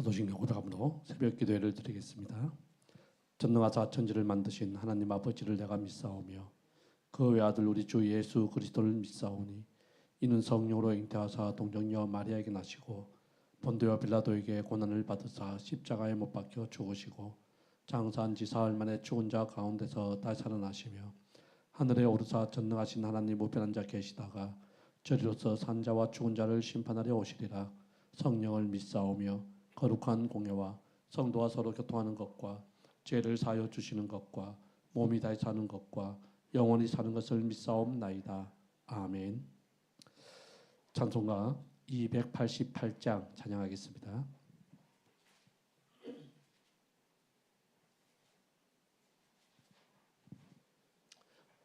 사도신경 500암으로 새벽 기도회를 드리겠습니다. 전능하사 천지를 만드신 하나님 아버지를 내가 믿사오며 그 외아들 우리 주 예수 그리스도를 믿사오니 이는 성령으로 잉태하사 동정녀 마리아에게 나시고 본디오 빌라도에게 고난을 받으사 십자가에 못 박혀 죽으시고 장사한 지 사흘 만에 죽은 자 가운데서 다시 살아나시며 하늘에 오르사 전능하신 하나님 우편한 자 계시다가 저리로서 산 자와 죽은 자를 심판하려 오시리라. 성령을 믿사오며 거룩한 공예와 성도와 서로 교통하는 것과 죄를 사하여 주시는 것과 몸이 다시 사는 것과 영원히 사는 것을 믿사옵나이다. 아멘. 찬송가 288장 찬양하겠습니다.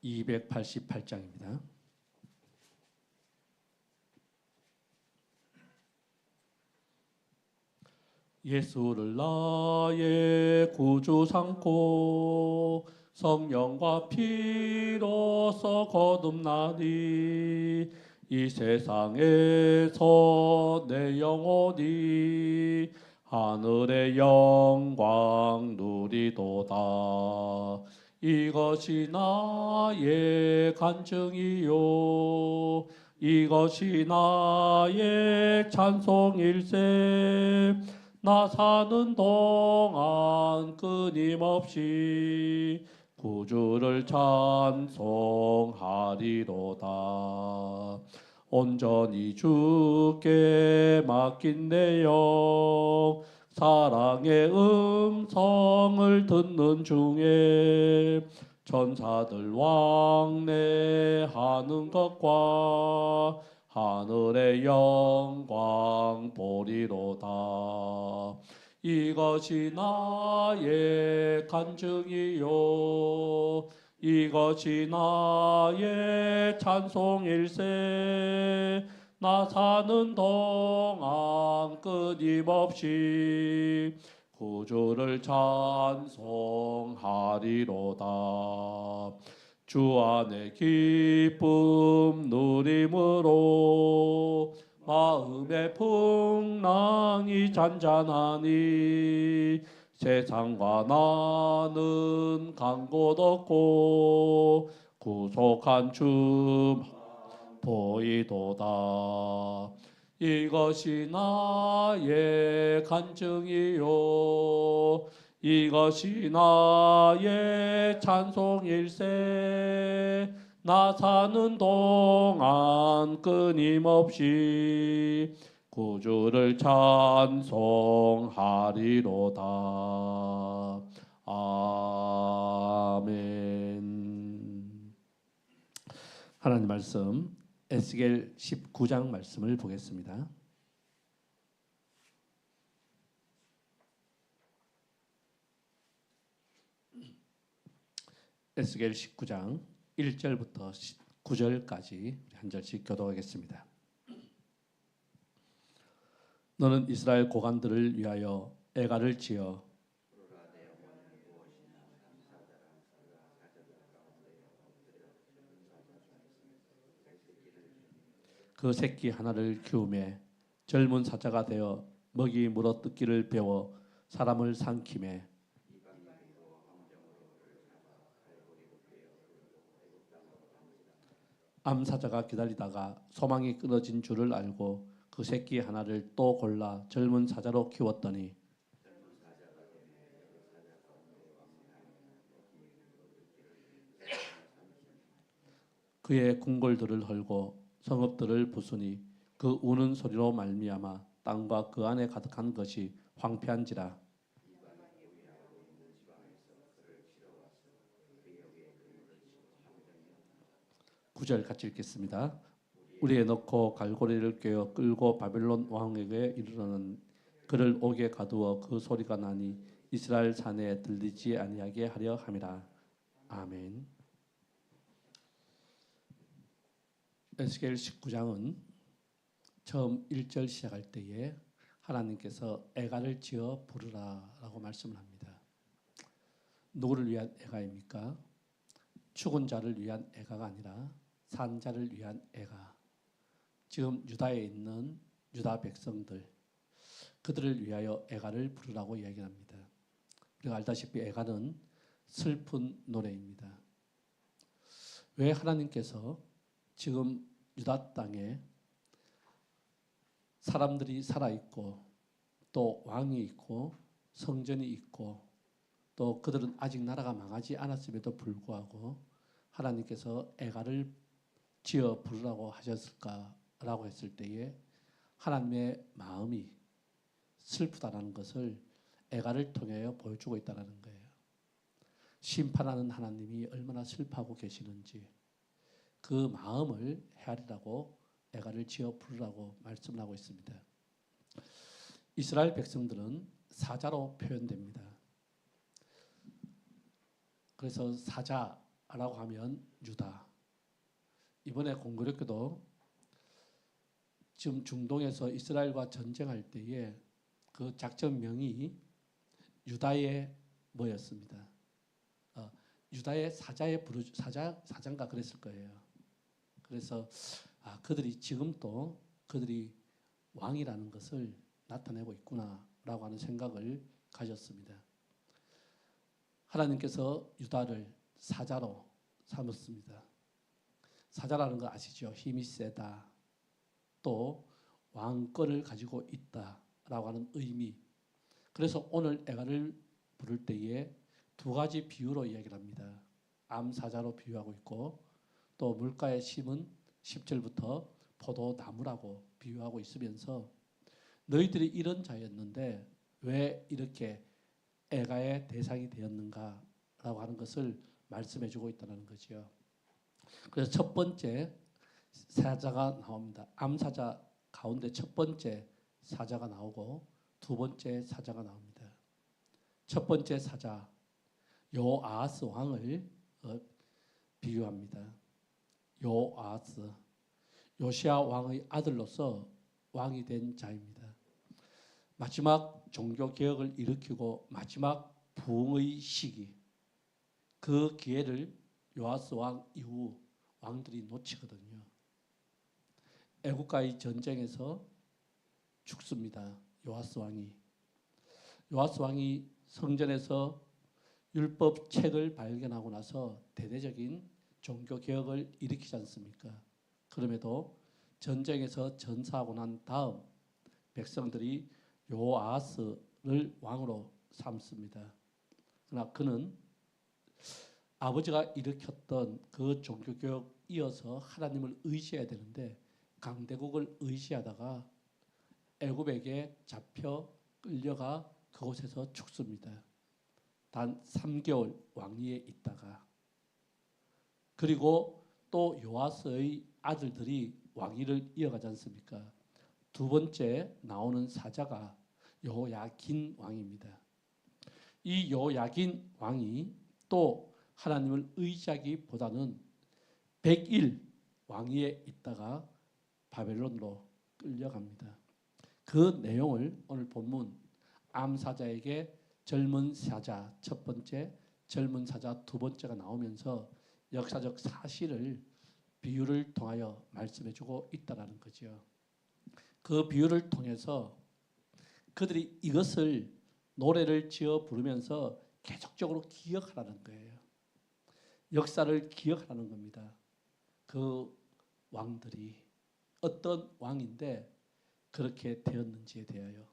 288장입니다. 예수를 나의 구주 삼고 성령과 피로써 거듭나니 이 세상에서 내 영혼이 하늘의 영광 누리도다. 이것이 나의 간증이요 이것이 나의 찬송일세. 나 사는 동안 끊임없이 구주를 찬송하리로다. 온전히 주께 맡긴 내 영 사랑의 음성을 듣는 중에 천사들 왕래하는 것과 하늘의 영광 보리로다. 이것이 나의 간증이요 이것이 나의 찬송일세. 나 사는 동안 끊임없이 구주를 찬송하리로다. 주 안에 기쁨 누림으로 마음의 풍랑이 잔잔하니 세상과 나는 간 곳 없고 구속한 주 보이도다. 이것이 나의 간증이요 이것이 나의 찬송일세. 나 사는 동안 끊임없이 구주를 찬송하리로다. 아멘. 하나님 말씀 에스겔 19장 말씀을 보겠습니다. 에스겔 19장 1절부터 9절까지 한 절씩 교독하겠습니다. 너는 이스라엘 고관들을 위하여 애가를 지어 그 새끼 하나를 키우매 젊은 사자가 되어 먹이 물어 뜯기를 배워 사람을 삼키매 암사자가 기다리다가 소망이 끊어진 줄을 알고 그 새끼 하나를 또 골라 젊은 사자로 키웠더니 그의 궁궐들을 헐고 성읍들을 부수니 그 우는 소리로 말미암아 땅과 그 안에 가득한 것이 황폐한지라. 9절 같이 읽겠습니다. 우리에 넣고 갈고리를 꿰어 끌고 바벨론 왕에게 이르러는 그를 옥에 가두어 그 소리가 나니 이스라엘 산에 들리지 아니하게 하려 함이라. 아멘. 에스겔 19장은 처음 1절 시작할 때에 하나님께서 애가를 지어 부르라 라고 말씀을 합니다. 누구를 위한 애가입니까? 죽은 자를 위한 애가가 아니라 산 자를 위한 애가. 지금 유다에 있는 유다 백성들, 그들을 위하여 애가를 부르라고 이야기합니다. 우리가 알다시피 애가는 슬픈 노래입니다. 왜 하나님께서 지금 유다 땅에 사람들이 살아있고 또 왕이 있고 성전이 있고 또 그들은 아직 나라가 망하지 않았음에도 불구하고 하나님께서 애가를 지어 부르라고 하셨을까라고 했을 때에 하나님의 마음이 슬프다라는 것을 애가를 통하여 보여주고 있다는 거예요. 심판하는 하나님이 얼마나 슬퍼하고 계시는지 그 마음을 헤아리라고 애가를 지어 부르라고 말씀을 하고 있습니다. 이스라엘 백성들은 사자로 표현됩니다. 그래서 사자라고 하면 유다. 이번에 공교롭게도 지금 중동에서 이스라엘과 전쟁할 때에 그 작전명이 유다의 뭐였습니다. 유다의 사자인가 그랬을 거예요. 그래서 그들이 지금도 그들이 왕이라는 것을 나타내고 있구나라고 하는 생각을 가졌습니다. 하나님께서 유다를 사자로 삼았습니다. 사자라는 거 아시죠? 힘이 세다. 또 왕권을 가지고 있다라고 하는 의미. 그래서 오늘 애가를 부를 때에 두 가지 비유로 이야기를 합니다. 암사자로 비유하고 있고 또 물가에 심은 10절부터 포도나무라고 비유하고 있으면서 너희들이 이런 자였는데 왜 이렇게 애가의 대상이 되었는가라고 하는 것을 말씀해주고 있다는 거죠. 그래서 첫 번째 사자가 나옵니다. 암사자 가운데 첫 번째 사자가 나오고 두 번째 사자가 나옵니다. 첫 번째 사자 요아스 왕을 비유합니다. 요아스 요시야 왕의 아들로서 왕이 된 자입니다. 마지막 종교 개혁을 일으키고 마지막 부흥의 시기 그 기회를 요아스 왕 이후 왕들이 놓치거든요. 애국과의 전쟁에서 죽습니다. 요아스 왕이. 요아스 왕이 성전에서 율법 책을 발견하고 나서 대대적인 종교 개혁을 일으키지 않습니까? 그럼에도 전쟁에서 전사하고 난 다음 백성들이 요아스를 왕으로 삼습니다. 그러나 그는 아버지가 일으켰던 그 종교개혁 이어서 하나님을 의지해야 되는데 강대국을 의지하다가 애굽에게 잡혀 끌려가 그곳에서 죽습니다. 단 3개월 왕위에 있다가 그리고 또 요아스의 아들들이 왕위를 이어가지 않습니까? 두 번째 나오는 사자가 요야긴 왕입니다. 이 요야긴 왕이 또 하나님을 의지하기보다는 100일 왕위에 있다가 바벨론으로 끌려갑니다. 그 내용을 오늘 본문 암사자에게 젊은 사자 첫 번째, 젊은 사자 두 번째가 나오면서 역사적 사실을 비유를 통하여 말씀해주고 있다는 거죠. 그 비유를 통해서 그들이 이것을 노래를 지어 부르면서 계속적으로 기억하라는 거예요. 역사를 기억하라는 겁니다. 그 왕들이 어떤 왕인데 그렇게 되었는지에 대하여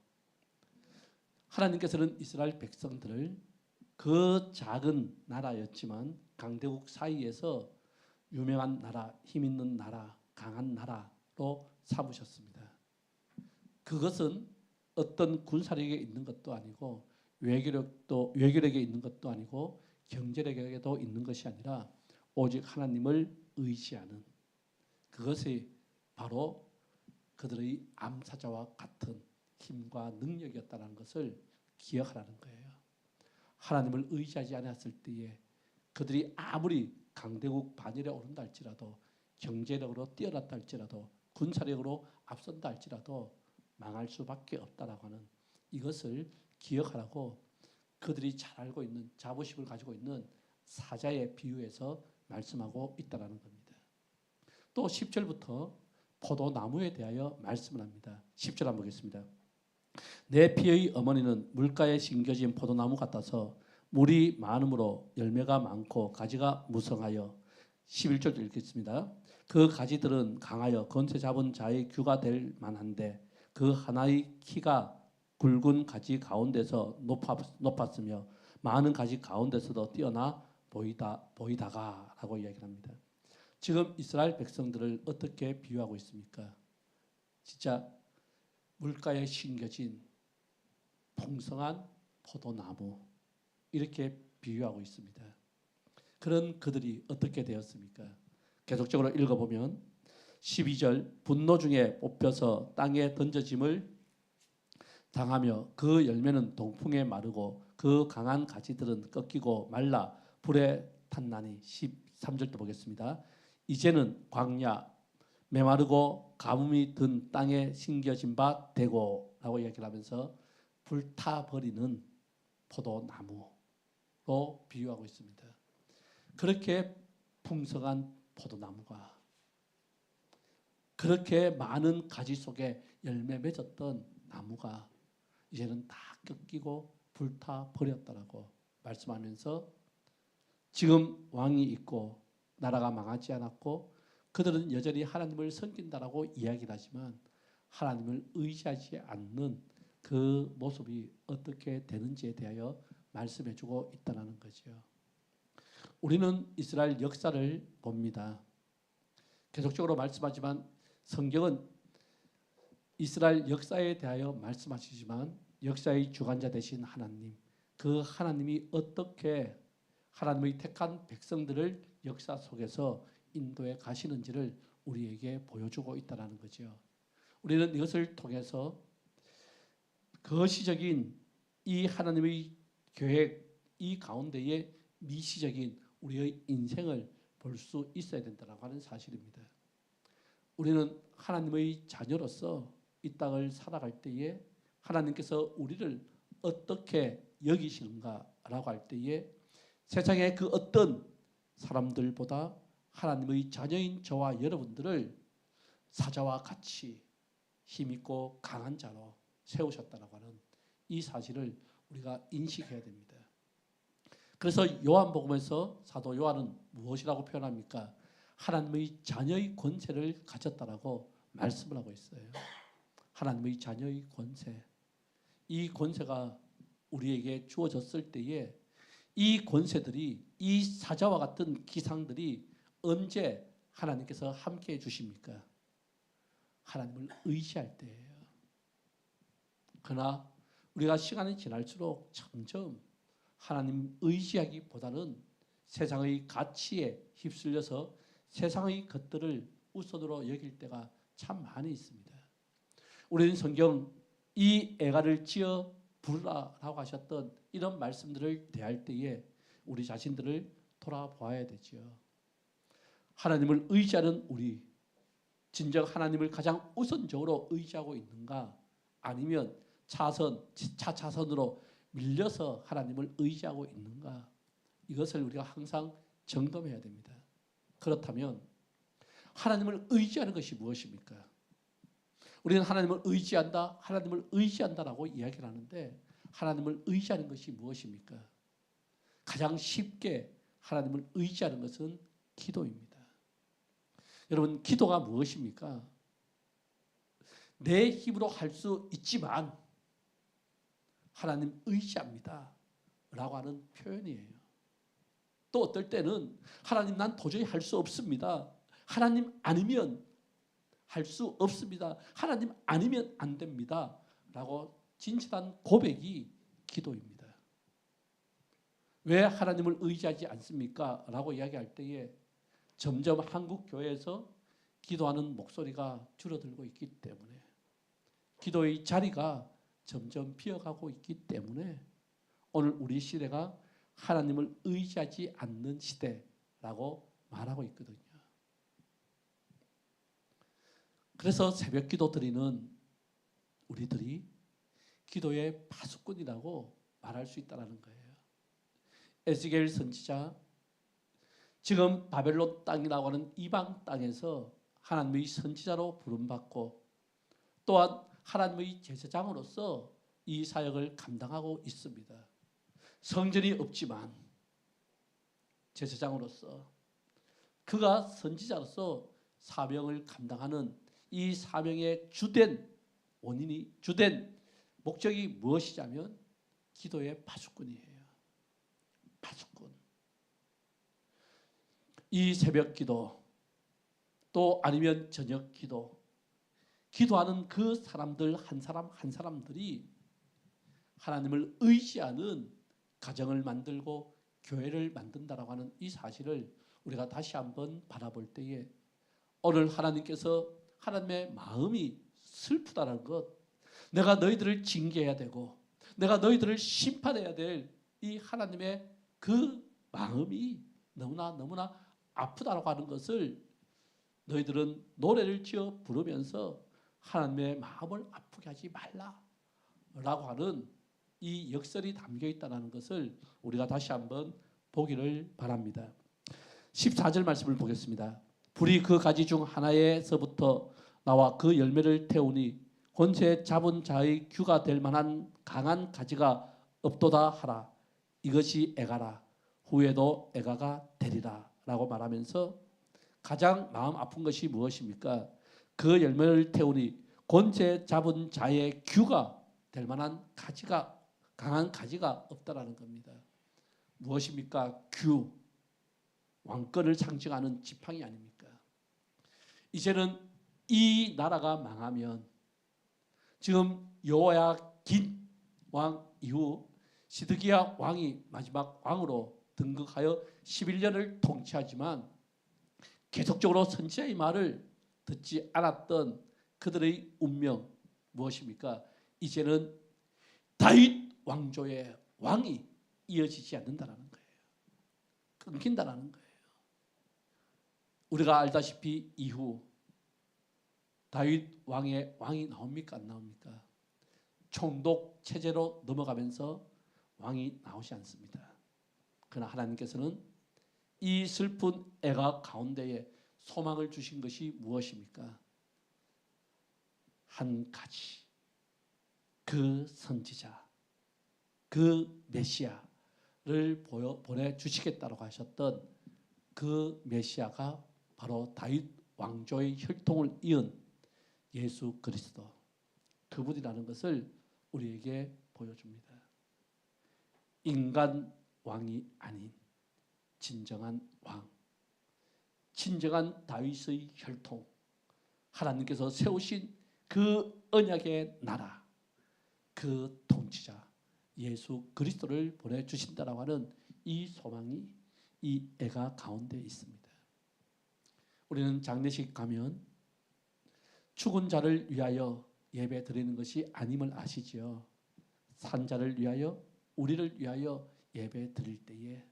하나님께서는 이스라엘 백성들을 그 작은 나라였지만 강대국 사이에서 유명한 나라, 힘 있는 나라, 강한 나라로 삼으셨습니다. 그것은 어떤 군사력에 있는 것도 아니고 외교력에 있는 것도 아니고 경제력에도 있는 것이 아니라 오직 하나님을 의지하는 그것이 바로 그들의 암사자와 같은 힘과 능력이었다는 것을 기억하라는 거예요. 하나님을 의지하지 않았을 때에 그들이 아무리 강대국 반열에 오른다 할지라도 경제력으로 뛰어났다 할지라도 군사력으로 앞선다 할지라도 망할 수밖에 없다라고 하는 이것을 기억하라고 그들이 잘 알고 있는 자부심을 가지고 있는 사자의 비유에서 말씀하고 있다는 겁니다. 또 10절부터 포도나무에 대하여 말씀을 합니다. 10절 한번 보겠습니다. 내 피의 어머니는 물가에 심겨진 포도나무 같아서 물이 많음으로 열매가 많고 가지가 무성하여 11절 읽겠습니다. 그 가지들은 강하여 건세 잡은 자의 규가 될 만한데 그 하나의 키가 굵은 가지 가운데서 높았으며 많은 가지 가운데서도 뛰어나 보이다가라고 이야기합니다. 지금 이스라엘 백성들을 어떻게 비유하고 있습니까? 진짜 물가에 심겨진 풍성한 포도나무 이렇게 비유하고 있습니다. 그런 그들이 어떻게 되었습니까? 계속적으로 읽어보면 12절 분노 중에 뽑혀서 땅에 던져짐을 당하며 그 열매는 동풍에 마르고 그 강한 가지들은 꺾이고 말라 불에 탔나니 13절도 보겠습니다. 이제는 광야 메마르고 가뭄이 든 땅에 심겨진 바 되고 라고 이야기를 하면서 불타버리는 포도나무로 비유하고 있습니다. 그렇게 풍성한 포도나무가 그렇게 많은 가지 속에 열매 맺었던 나무가 이제는 다 꺾이고 불타버렸다라고 말씀하면서 지금 왕이 있고 나라가 망하지 않았고 그들은 여전히 하나님을 섬긴다라고 이야기를 하지만 하나님을 의지하지 않는 그 모습이 어떻게 되는지에 대하여 말씀해주고 있다는 거죠. 우리는 이스라엘 역사를 봅니다. 계속적으로 말씀하지만 성경은 이스라엘 역사에 대하여 말씀하시지만 역사의 주관자 되신 하나님, 그 하나님이 어떻게 하나님의 택한 백성들을 역사 속에서 인도해 가시는지를 우리에게 보여주고 있다는 거죠. 우리는 이것을 통해서 거시적인 이 하나님의 계획, 이 가운데에 미시적인 우리의 인생을 볼 수 있어야 된다고 하는 사실입니다. 우리는 하나님의 자녀로서 이 땅을 살아갈 때에 하나님께서 우리를 어떻게 여기시는가라고 할 때에 세상의 그 어떤 사람들보다 하나님의 자녀인 저와 여러분들을 사자와 같이 힘있고 강한 자로 세우셨다고 하는 이 사실을 우리가 인식해야 됩니다. 그래서 요한복음에서 사도 요한은 무엇이라고 표현합니까? 하나님의 자녀의 권세를 가졌다라고 말씀을 하고 있어요. 하나님의 자녀의 권세. 이 권세가 우리에게 주어졌을 때에 이 권세들이 이 사자와 같은 기상들이 언제 하나님께서 함께 해 주십니까? 하나님을 의지할 때예요. 그러나 우리가 시간이 지날수록 점점 하나님 의지하기보다는 세상의 가치에 휩쓸려서 세상의 것들을 우선으로 여길 때가 참 많이 있습니다. 우리는 성경 이 애가를 지어 부르라라고 하셨던 이런 말씀들을 대할 때에 우리 자신들을 돌아보아야 되죠. 하나님을 의지하는 우리, 진정 하나님을 가장 우선적으로 의지하고 있는가? 아니면 차차선으로 밀려서 하나님을 의지하고 있는가? 이것을 우리가 항상 점검해야 됩니다. 그렇다면 하나님을 의지하는 것이 무엇입니까? 우리는 하나님을 의지한다, 하나님을 의지한다라고 이야기를 하는데 하나님을 의지하는 것이 무엇입니까? 가장 쉽게 하나님을 의지하는 것은 기도입니다. 여러분, 기도가 무엇입니까? 내 힘으로 할 수 있지만 하나님 의지합니다 라고 하는 표현이에요. 또 어떨 때는 하나님 난 도저히 할 수 없습니다. 하나님 아니면 할 수 없습니다. 하나님 아니면 안 됩니다 라고 진실한 고백이 기도입니다. 왜 하나님을 의지하지 않습니까? 라고 이야기할 때에 점점 한국 교회에서 기도하는 목소리가 줄어들고 있기 때문에 기도의 자리가 점점 비어가고 있기 때문에 오늘 우리 시대가 하나님을 의지하지 않는 시대라고 말하고 있거든요. 그래서 새벽 기도 드리는 우리들이 기도의 파수꾼이라고 말할 수 있다는 거예요. 에스겔 선지자, 지금 바벨론 땅이라고 하는 이방 땅에서 하나님의 선지자로 부름받고 또한 하나님의 제사장으로서 이 사역을 감당하고 있습니다. 성전이 없지만 제사장으로서 그가 선지자로서 사명을 감당하는 이 사명의 주된 원인이 주된 목적이 무엇이냐면 기도의 파수꾼이에요. 파수꾼. 이 새벽 기도 또 아니면 저녁 기도 기도하는 그 사람들 한 사람 한 사람들이 하나님을 의지하는 가정을 만들고 교회를 만든다라고 하는 이 사실을 우리가 다시 한번 바라볼 때에 오늘 하나님께서 하나님의 마음이 슬프다는 것, 내가 너희들을 징계해야 되고 내가 너희들을 심판해야 될 이 하나님의 그 마음이 너무나 아프다라고 하는 것을 너희들은 노래를 지어 부르면서 하나님의 마음을 아프게 하지 말라라고 하는 이 역설이 담겨 있다는 것을 우리가 다시 한번 보기를 바랍니다. 14절 말씀을 보겠습니다. 불이 그 가지 중 하나에서부터 나와 그 열매를 태우니 권세 잡은 자의 규가 될 만한 강한 가지가 없도다 하라. 이것이 애가라. 후에도 애가가 되리라 라고 말하면서 가장 마음 아픈 것이 무엇입니까? 그 열매를 태우니 권세 잡은 자의 규가 될 만한 가지가 강한 가지가 없다라는 겁니다. 무엇입니까? 규. 왕권을 상징하는 지팡이 아닙니까? 이제는 이 나라가 망하면 지금 여호야긴 왕 이후 시드기야 왕이 마지막 왕으로 등극하여 11년을 통치하지만 계속적으로 선지자의 말을 듣지 않았던 그들의 운명 무엇입니까? 이제는 다윗 왕조의 왕이 이어지지 않는다는 거예요. 끊긴다는 거예요. 우리가 알다시피 이후 다윗 왕이 나옵니까? 안 나옵니까? 총독 체제로 넘어가면서 왕이 나오지 않습니다. 그러나 하나님께서는 이 슬픈 애가 가운데에 소망을 주신 것이 무엇입니까? 한 가지. 그 선지자, 그 메시아를 보내주시겠다고 하셨던 그 메시아가 바로 다윗 왕조의 혈통을 이은 예수 그리스도, 그분이라는 것을 우리에게 보여줍니다. 인간 왕이 아닌 진정한 왕, 진정한 다윗의 혈통, 하나님께서 세우신 그 언약의 나라, 그 통치자 예수 그리스도를 보내주신다라고 하는 이 소망이 이 애가 가운데 있습니다. 우리는 장례식 가면 죽은 자를 위하여 예배 드리는 것이 아님을 아시지요. 산자를 위하여, 우리를 위하여 예배 드릴 때에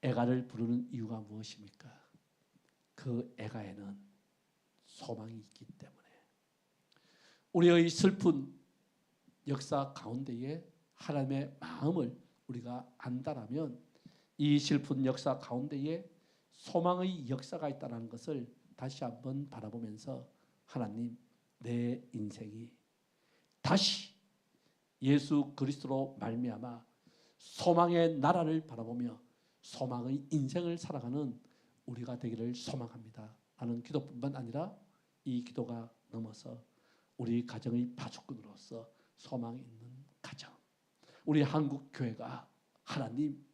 애가를 부르는 이유가 무엇입니까? 그 애가에는 소망이 있기 때문에. 우리의 슬픈 역사 가운데에 하나님의 마음을 우리가 안다라면 이 슬픈 역사 가운데에 소망의 역사가 있다는 것을 다시 한번 바라보면서 하나님, 내 인생이 다시 예수 그리스도로 말미암아 소망의 나라를 바라보며 소망의 인생을 살아가는 우리가 되기를 소망합니다 하는 기도뿐만 아니라 이 기도가 넘어서 우리 가정의 파수꾼으로서 소망이 있는 가정, 우리 한국 교회가 하나님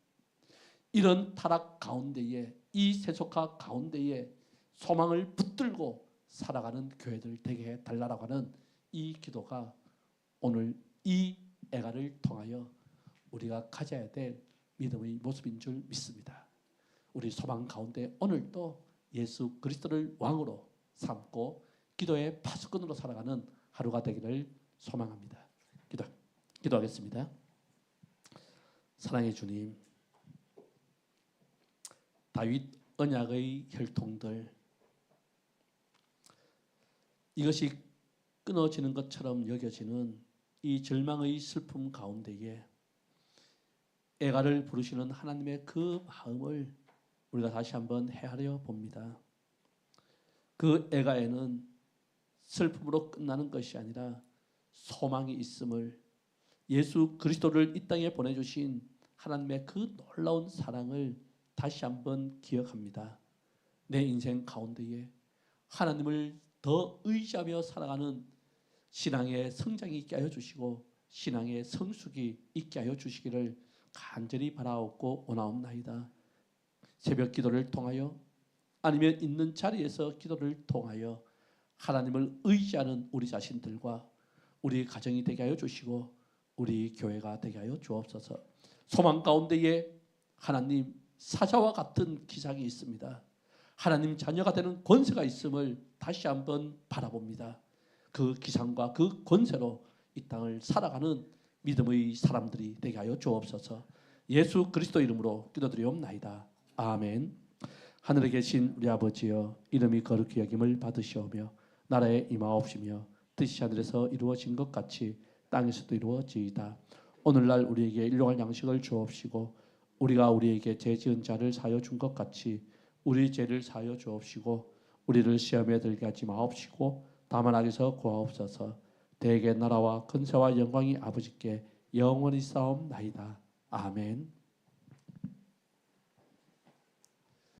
이런 타락 가운데에, 이 세속화 가운데에 소망을 붙들고 살아가는 교회들 되게 해달라고 하는 이 기도가 오늘 이 애가를 통하여 우리가 가져야 될 믿음의 모습인 줄 믿습니다. 우리 소망 가운데 오늘도 예수 그리스도를 왕으로 삼고 기도의 파수꾼으로 살아가는 하루가 되기를 소망합니다. 기도하겠습니다. 사랑의 주님, 다윗 언약의 혈통들, 이것이 끊어지는 것처럼 여겨지는 이 절망의 슬픔 가운데에 애가를 부르시는 하나님의 그 마음을 우리가 다시 한번 헤아려 봅니다. 그 애가에는 슬픔으로 끝나는 것이 아니라 소망이 있음을, 예수 그리스도를 이 땅에 보내주신 하나님의 그 놀라운 사랑을 다시 한번 기억합니다. 내 인생 가운데에 하나님을 더 의지하며 살아가는 신앙의 성장이 있게 하여 주시고 신앙의 성숙이 있게 하여 주시기를 간절히 바라옵고 원하옵나이다. 새벽 기도를 통하여 아니면 있는 자리에서 기도를 통하여 하나님을 의지하는 우리 자신들과 우리 가정이 되게 하여 주시고 우리 교회가 되게 하여 주옵소서. 소망 가운데에 하나님 사자와 같은 기상이 있습니다. 하나님 자녀가 되는 권세가 있음을 다시 한번 바라봅니다. 그 기상과 그 권세로 이 땅을 살아가는 믿음의 사람들이 되게 하여 주옵소서. 예수 그리스도 이름으로 기도드리옵나이다. 아멘. 하늘에 계신 우리 아버지여, 이름이 거룩히 여김을 받으시오며 나라에 임하옵시며 뜻이 하늘에서 이루어진 것 같이 땅에서도 이루어지이다. 오늘날 우리에게 일용할 양식을 주옵시고 우리가 우리에게 죄 지은 자를 사하여 준 것 같이 우리 죄를 사하여 주옵시고 우리를 시험에 들게 하지 마옵시고 다만 악에서 구하옵소서. 대개 나라와 근세와 영광이 아버지께 영원히 싸움나이다. 아멘.